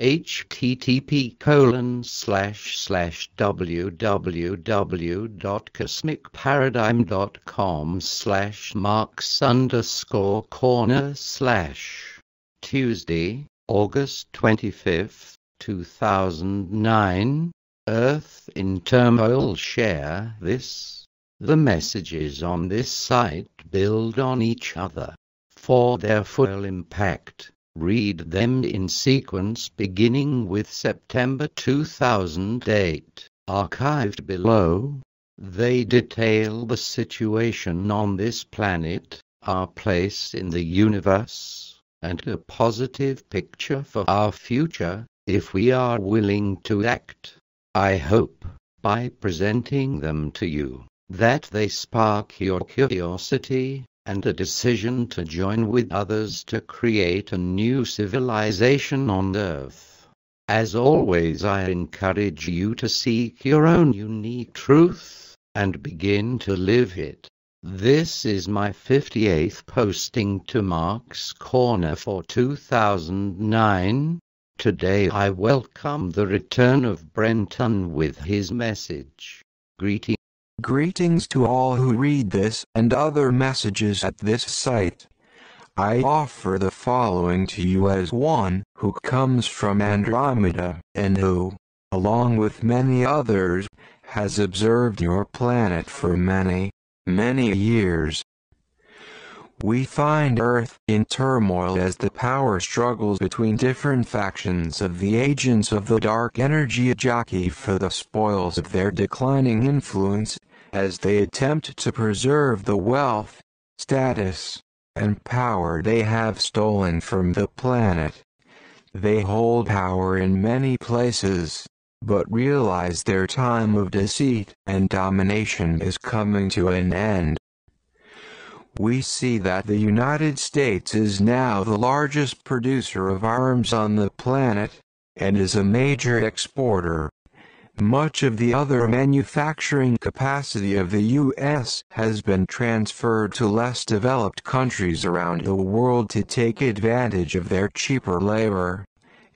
http://www.cosmicparadigm.com/marks_corner/ Tuesday, August 25th, 2009. Earth in turmoil. Share this. The messages on this site build on each other. For their full impact, read them in sequence beginning with September 2008, archived below. They detail the situation on this planet, our place in the universe, and a positive picture for our future, if we are willing to act. I hope, by presenting them to you, that they spark your curiosity and a decision to join with others to create a new civilization on Earth. As always, I encourage you to seek your own unique truth and begin to live it. This is my 58th posting to Mark's Corner for 2009. Today I welcome the return of Bren-Ton with his message. Greetings to all who read this and other messages at this site. I offer the following to you as one who comes from Andromeda and who, along with many others, has observed your planet for many, many years. We find Earth in turmoil as the power struggles between different factions of the agents of the dark energy jockey for the spoils of their declining influence, as they attempt to preserve the wealth, status, and power they have stolen from the planet. They hold power in many places, but realize their time of deceit and domination is coming to an end. We see that the United States is now the largest producer of arms on the planet, and is a major exporter. Much of the other manufacturing capacity of the U.S. has been transferred to less developed countries around the world to take advantage of their cheaper labor.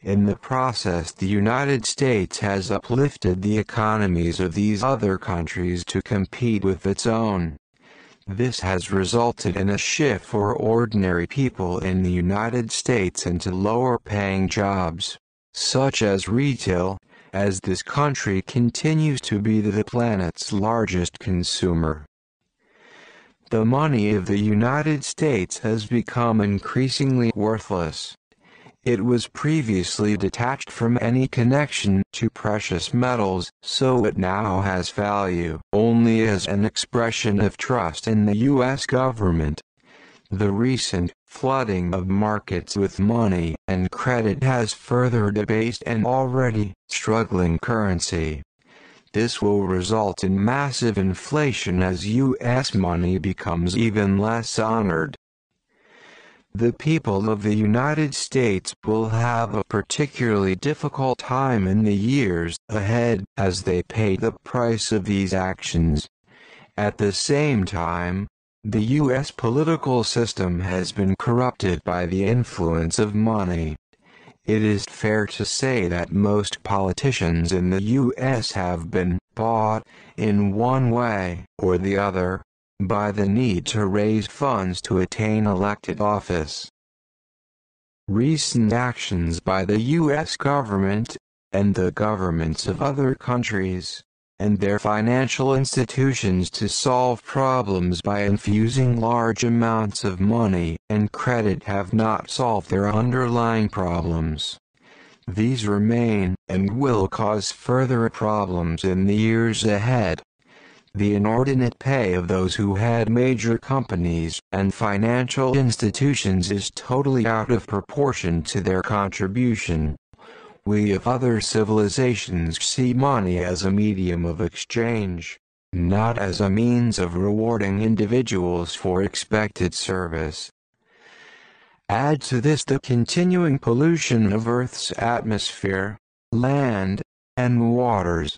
In the process, the United States has uplifted the economies of these other countries to compete with its own. This has resulted in a shift for ordinary people in the United States into lower-paying jobs, such as retail, as this country continues to be the planet's largest consumer. The money of the United States has become increasingly worthless. It was previously detached from any connection to precious metals, so it now has value only as an expression of trust in the U.S. government. The recent flooding of markets with money and credit has further debased an already struggling currency. This will result in massive inflation as U.S. money becomes even less honored. The people of the United States will have a particularly difficult time in the years ahead as they pay the price of these actions. At the same time, the U.S. political system has been corrupted by the influence of money. It is fair to say that most politicians in the U.S. have been bought, in one way or the other, by the need to raise funds to attain elected office. Recent actions by the U.S. government, and the governments of other countries, and their financial institutions to solve problems by infusing large amounts of money and credit have not solved their underlying problems. These remain, and will cause further problems in the years ahead. The inordinate pay of those who had major companies and financial institutions is totally out of proportion to their contribution. We of other civilizations see money as a medium of exchange, not as a means of rewarding individuals for expected service. Add to this the continuing pollution of Earth's atmosphere, land, and waters.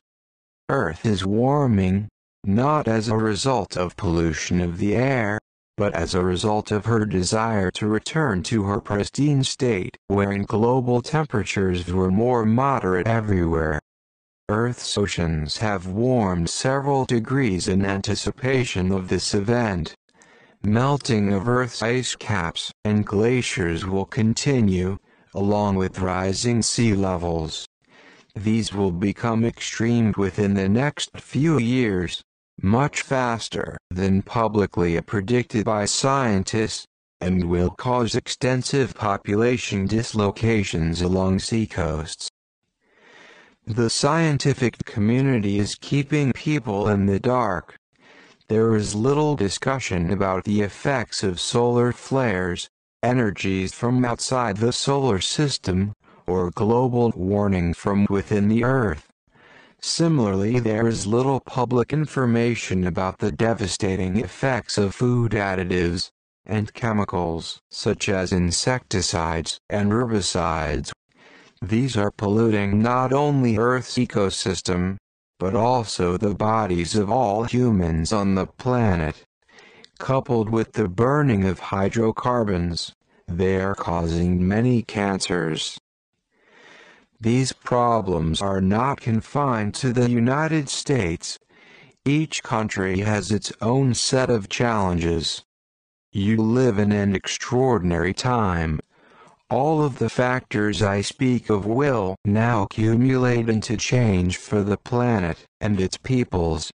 Earth is warming, not as a result of pollution of the air, but as a result of her desire to return to her pristine state, wherein global temperatures were more moderate everywhere. Earth's oceans have warmed several degrees in anticipation of this event. Melting of Earth's ice caps and glaciers will continue, along with rising sea levels. These will become extreme within the next few years, much faster than publicly predicted by scientists, and will cause extensive population dislocations along seacoasts. The scientific community is keeping people in the dark. There is little discussion about the effects of solar flares, energies from outside the solar system, or global warming from within the Earth. Similarly, there is little public information about the devastating effects of food additives and chemicals, such as insecticides and herbicides. These are polluting not only Earth's ecosystem, but also the bodies of all humans on the planet. Coupled with the burning of hydrocarbons, they are causing many cancers. These problems are not confined to the United States. Each country has its own set of challenges. You live in an extraordinary time. All of the factors I speak of will now accumulate into change for the planet and its peoples.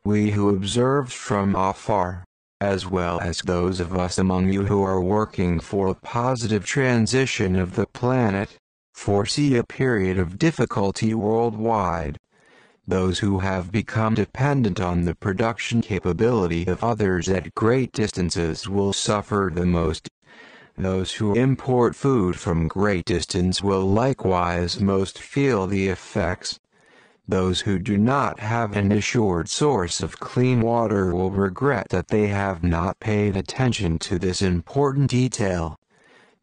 We who observed from afar, as well as those of us among you who are working for a positive transition of the planet, foresee a period of difficulty worldwide. Those who have become dependent on the production capability of others at great distances will suffer the most. Those who import food from great distance will likewise most feel the effects. Those who do not have an assured source of clean water will regret that they have not paid attention to this important detail.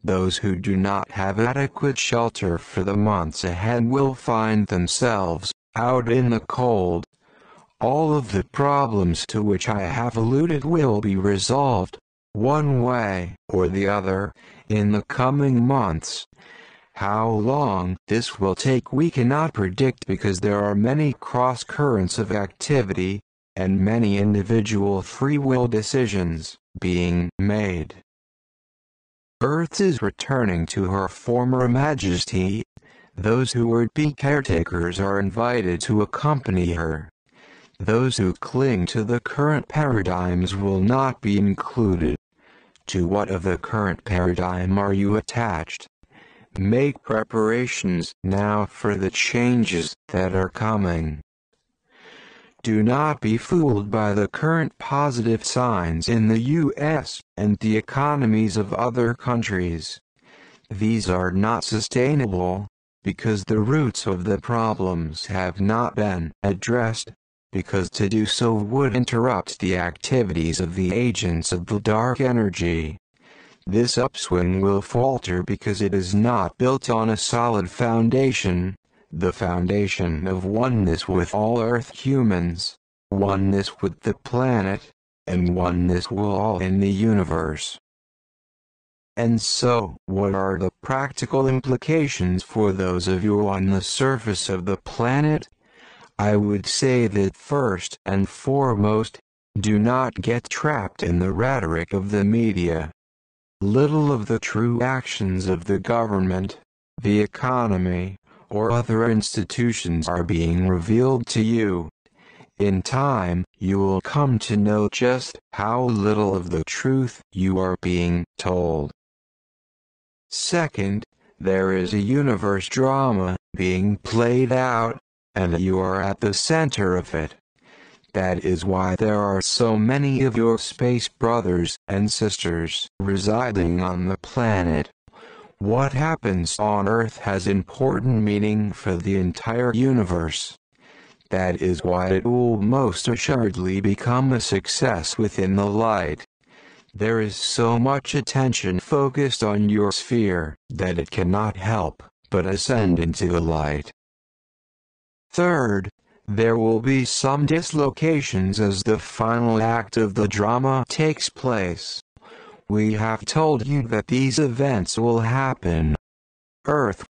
Those who do not have adequate shelter for the months ahead will find themselves out in the cold. All of the problems to which I have alluded will be resolved, one way or the other, in the coming months. How long this will take we cannot predict because there are many cross-currents of activity, and many individual free will decisions being made. Earth is returning to her former majesty. Those who would be caretakers are invited to accompany her. Those who cling to the current paradigms will not be included. To what of the current paradigm are you attached? Make preparations now for the changes that are coming. Do not be fooled by the current positive signs in the U.S. and the economies of other countries. These are not sustainable, because the roots of the problems have not been addressed, because to do so would interrupt the activities of the agents of the dark energy. This upswing will falter because it is not built on a solid foundation, the foundation of oneness with all Earth humans, oneness with the planet, and oneness with all in the universe. And so, what are the practical implications for those of you on the surface of the planet? I would say that first and foremost, do not get trapped in the rhetoric of the media. Little of the true actions of the government, the economy, or other institutions are being revealed to you. In time, you will come to know just how little of the truth you are being told. Second, there is a universe drama being played out, and you are at the center of it. That is why there are so many of your space brothers and sisters residing on the planet. What happens on Earth has important meaning for the entire universe. That is why it will most assuredly become a success within the light. There is so much attention focused on your sphere that it cannot help but ascend into the light. Third, There will be some dislocations as the final act of the drama takes place. We have told you that these events will happen. Earth